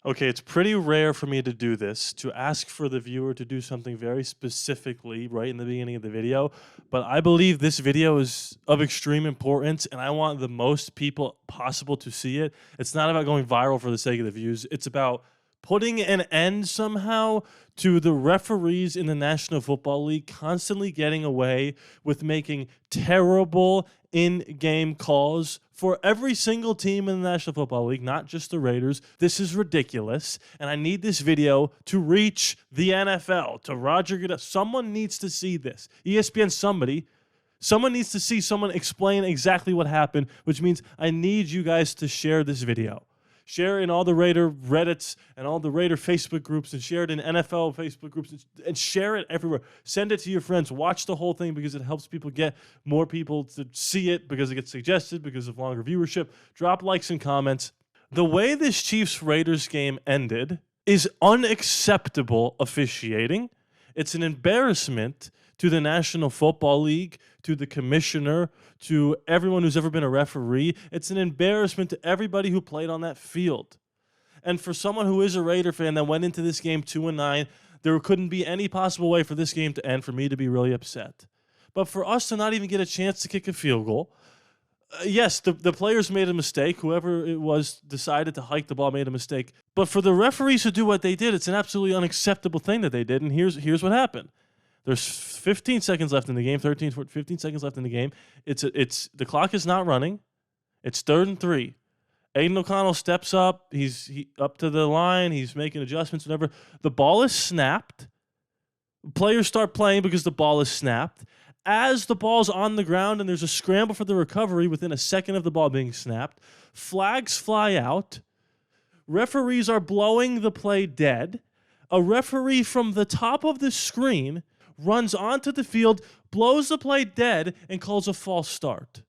Okay, it's pretty rare for me to do this, to ask for the viewer to do something very specifically right in the beginning of the video, but I believe this video is of extreme importance and I want the most people possible to see it. It's not about going viral for the sake of the views. It's about putting an end somehow to the referees in the National Football League constantly getting away with making terrible in-game calls for every single team in the National Football League, not just the Raiders. This is ridiculous, and I need this video to reach the NFL, to Roger Goodell. Someone needs to see this. ESPN, someone needs to see someone explain exactly what happened, which means I need you guys to share this video. Share in all the Raider Reddits and all the Raider Facebook groups, and share it in NFL Facebook groups, and share it everywhere. Send it to your friends. Watch the whole thing because it helps people get more people to see it, because it gets suggested, because of longer viewership. Drop likes and comments. The way this Chiefs-Raiders game ended is unacceptable officiating. It's an embarrassment to the National Football League, to the commissioner, to everyone who's ever been a referee. It's an embarrassment to everybody who played on that field. And for someone who is a Raider fan that went into this game 2-9, there couldn't be any possible way for this game to end for me to be really upset. But for us to not even get a chance to kick a field goal, yes, the players made a mistake. Whoever it was decided to hike the ball made a mistake. But for the referees to do what they did, it's an absolutely unacceptable thing that they did. And here's what happened. There's 15 seconds left in the game, 15 seconds left in the game. The clock is not running. It's 3rd and 3. Aiden O'Connell steps up. He's up to the line. He's making adjustments, whatever. The ball is snapped. Players start playing because the ball is snapped. As the ball's on the ground and there's a scramble for the recovery within a second of the ball being snapped, flags fly out. Referees are blowing the play dead. A referee from the top of the screen runs onto the field, blows the play dead, and calls a false start.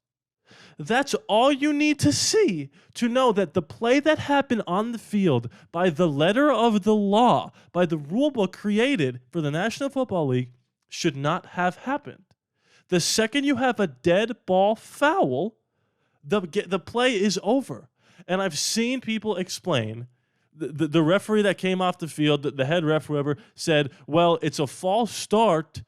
That's all you need to see to know that the play that happened on the field, by the letter of the law, by the rule book created for the National Football League, should not have happened. The second you have a dead ball foul, the play is over. And I've seen people explain, the referee that came off the field, the head ref, whoever, said, well, it's a false start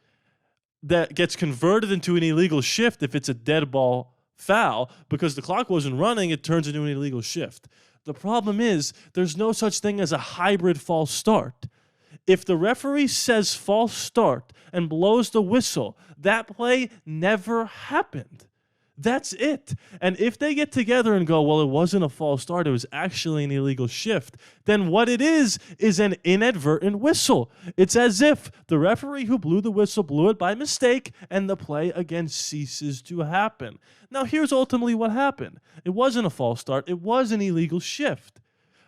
that gets converted into an illegal shift if it's a dead ball foul. Because the clock wasn't running, it turns into an illegal shift. The problem is there's no such thing as a hybrid false start. If the referee says false start and blows the whistle, that play never happened. That's it. And if they get together and go, well, it wasn't a false start, it was actually an illegal shift, then what it is an inadvertent whistle. It's as if the referee who blew the whistle blew it by mistake and the play again ceases to happen. Now, here's ultimately what happened. It wasn't a false start. It was an illegal shift.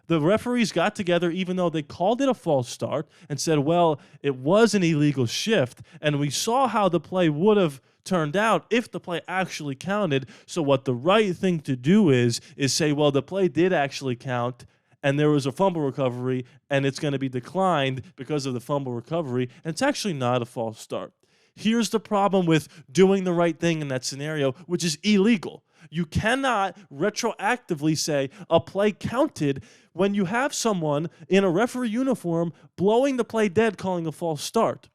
The referees got together, even though they called it a false start, and said, well, it was an illegal shift, and we saw how the play would have turned out if the play actually counted. So what the right thing to do is say, well, the play did actually count, and there was a fumble recovery, and it's going to be declined because of the fumble recovery, and it's actually not a false start. Here's the problem with doing the right thing in that scenario, which is illegal. You cannot retroactively say a play counted when you have someone in a referee uniform blowing the play dead, calling a false start.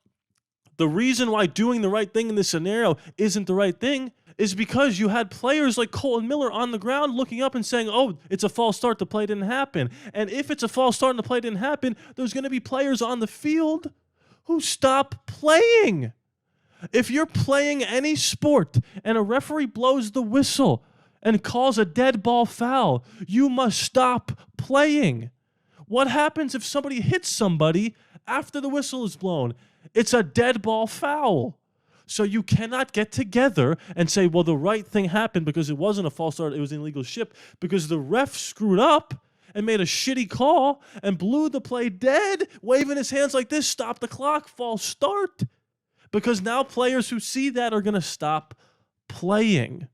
The reason why doing the right thing in this scenario isn't the right thing is because you had players like Colton Miller on the ground looking up and saying, oh, it's a false start, the play didn't happen. And if it's a false start and the play didn't happen, there's going to be players on the field who stop playing. If you're playing any sport and a referee blows the whistle and calls a dead ball foul, you must stop playing. What happens if somebody hits somebody after the whistle is blown? It's a dead ball foul. So you cannot get together and say, well, the right thing happened because it wasn't a false start, it was an illegal shift, because the ref screwed up and made a shitty call and blew the play dead, waving his hands like this, stop the clock, false start. Because now players who see that are going to stop playing.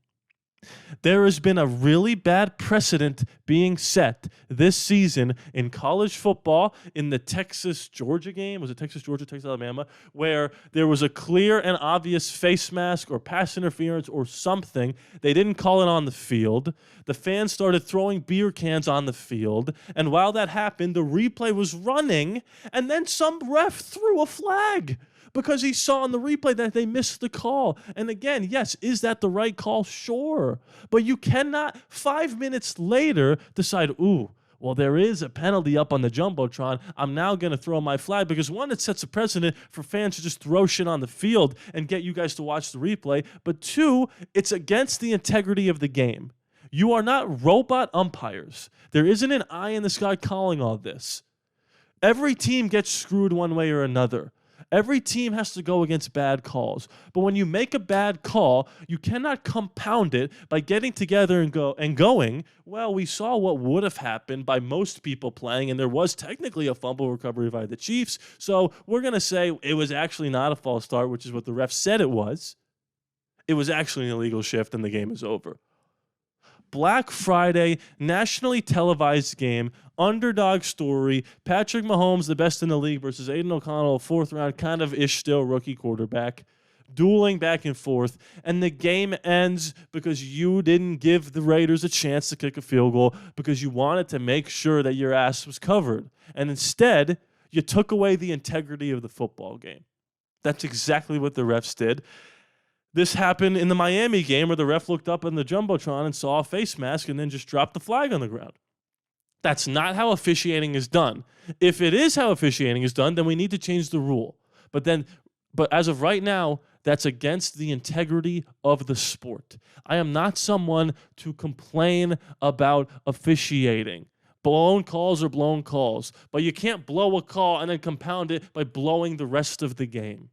There has been a really bad precedent being set this season in college football in the Texas-Georgia game. Was it Texas-Georgia, Texas-Alabama? Where there was a clear and obvious face mask or pass interference or something. They didn't call it on the field. The fans started throwing beer cans on the field. And while that happened, the replay was running, and then some ref threw a flag because he saw in the replay that they missed the call. And again, yes, is that the right call? Sure. But you cannot 5 minutes later decide, ooh, well, there is a penalty up on the Jumbotron. I'm now going to throw my flag because, one, it sets a precedent for fans to just throw shit on the field and get you guys to watch the replay. But two, it's against the integrity of the game. You are not robot umpires. There isn't an eye in the sky calling all this. Every team gets screwed one way or another. Every team has to go against bad calls. But when you make a bad call, you cannot compound it by getting together and going, well, we saw what would have happened by most people playing, and there was technically a fumble recovery by the Chiefs, so we're going to say it was actually not a false start, which is what the ref said it was. It was actually an illegal shift, and the game is over. Black Friday, nationally televised game, underdog story, Patrick Mahomes, the best in the league, versus Aiden O'Connell, fourth round, kind of ish still rookie quarterback, dueling back and forth, and the game ends because you didn't give the Raiders a chance to kick a field goal because you wanted to make sure that your ass was covered. And instead, you took away the integrity of the football game. That's exactly what the refs did. This happened in the Miami game where the ref looked up on the Jumbotron and saw a face mask and then just dropped the flag on the ground. That's not how officiating is done. If it is how officiating is done, then we need to change the rule. But as of right now, that's against the integrity of the sport. I am not someone to complain about officiating. Blown calls are blown calls. But you can't blow a call and then compound it by blowing the rest of the game.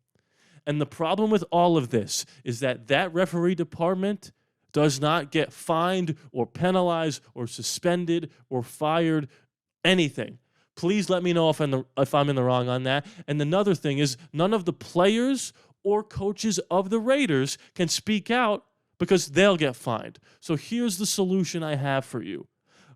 And the problem with all of this is that referee department does not get fined or penalized or suspended or fired, anything. Please let me know if I'm in the wrong on that. And another thing is none of the players or coaches of the Raiders can speak out because they'll get fined. So here's the solution I have for you.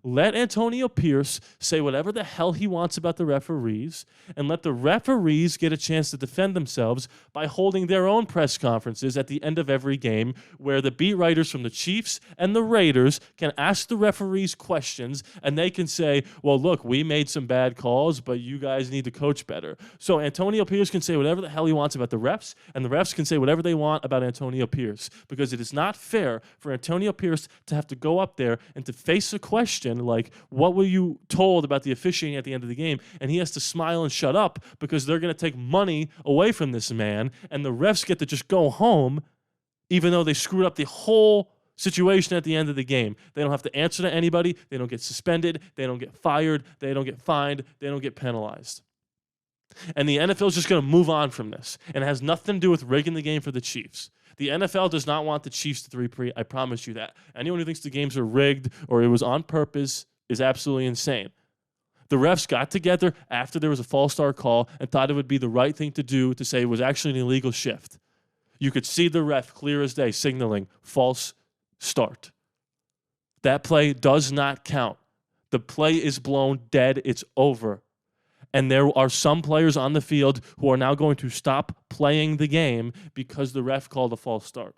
Let Antonio Pierce say whatever the hell he wants about the referees, and let the referees get a chance to defend themselves by holding their own press conferences at the end of every game where the beat writers from the Chiefs and the Raiders can ask the referees questions, and they can say, well, look, we made some bad calls, but you guys need to coach better. So Antonio Pierce can say whatever the hell he wants about the refs, and the refs can say whatever they want about Antonio Pierce, because it is not fair for Antonio Pierce to have to go up there and to face a question like, what were you told about the officiating at the end of the game? And he has to smile and shut up because they're going to take money away from this man, and the refs get to just go home even though they screwed up the whole situation at the end of the game. They don't have to answer to anybody. They don't get suspended. They don't get fired. They don't get fined. They don't get penalized. And the NFL is just going to move on from this, and it has nothing to do with rigging the game for the Chiefs. The NFL does not want the Chiefs to three-peat. I promise you that. Anyone who thinks the games are rigged or it was on purpose is absolutely insane. The refs got together after there was a false start call and thought it would be the right thing to do to say it was actually an illegal shift. You could see the ref clear as day signaling false start. That play does not count. The play is blown dead. It's over. And there are some players on the field who are now going to stop playing the game because the ref called a false start.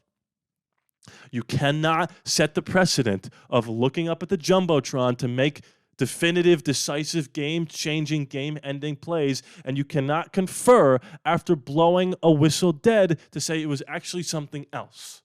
You cannot set the precedent of looking up at the Jumbotron to make definitive, decisive, game-changing, game-ending plays, and you cannot confer after blowing a whistle dead to say it was actually something else.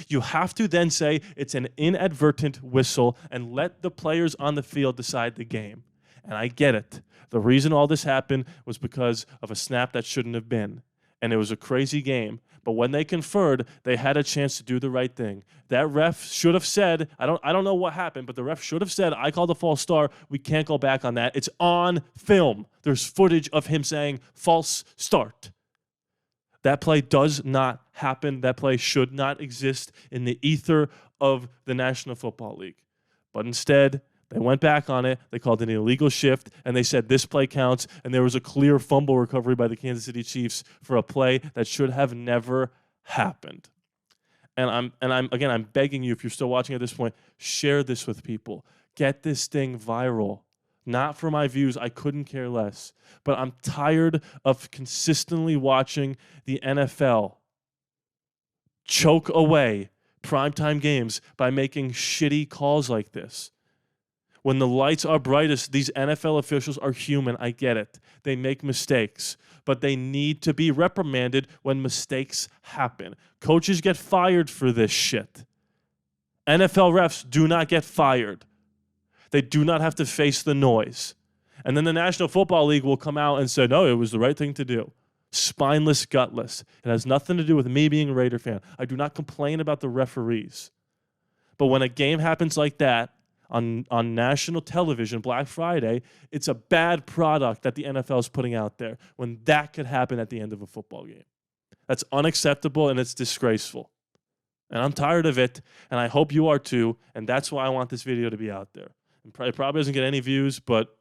You have to then say it's an inadvertent whistle and let the players on the field decide the game. And I get it. The reason all this happened was because of a snap that shouldn't have been. And it was a crazy game. But when they conferred, they had a chance to do the right thing. That ref should have said, I don't know what happened, but the ref should have said, I called a false start. We can't go back on that. It's on film. There's footage of him saying false start. That play does not happen. That play should not exist in the ether of the National Football League. But instead, they went back on it, they called it an illegal shift, and they said this play counts, and there was a clear fumble recovery by the Kansas City Chiefs for a play that should have never happened. I'm begging you, if you're still watching at this point, share this with people. Get this thing viral. Not for my views, I couldn't care less. But I'm tired of consistently watching the NFL choke away primetime games by making shitty calls like this. When the lights are brightest, these NFL officials are human. I get it. They make mistakes, but they need to be reprimanded when mistakes happen. Coaches get fired for this shit. NFL refs do not get fired. They do not have to face the noise. And then the National Football League will come out and say, no, it was the right thing to do. Spineless, gutless. It has nothing to do with me being a Raider fan. I do not complain about the referees. But when a game happens like that, on national television, Black Friday, it's a bad product that the NFL is putting out there when that could happen at the end of a football game. That's unacceptable and it's disgraceful. And I'm tired of it, and I hope you are too, and that's why I want this video to be out there. It probably doesn't get any views, but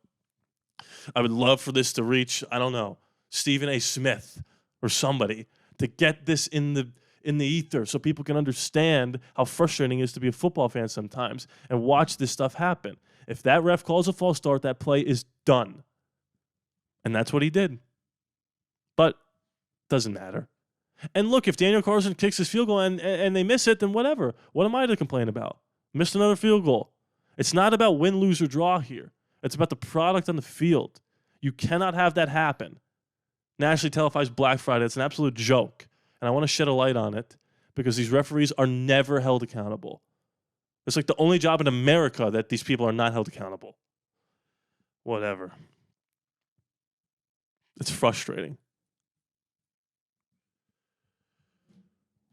I would love for this to reach, I don't know, Stephen A. Smith or somebody to get this in the ether so people can understand how frustrating it is to be a football fan sometimes and watch this stuff happen. If that ref calls a false start, that play is done. And that's what he did. But doesn't matter. And look, if Daniel Carlson kicks his field goal and they miss it, then whatever. What am I to complain about? Missed another field goal. It's not about win, lose, or draw here. It's about the product on the field. You cannot have that happen. Nationally televised Black Friday, it's an absolute joke. And I want to shed a light on it because these referees are never held accountable. It's like the only job in America that these people are not held accountable. Whatever. It's frustrating.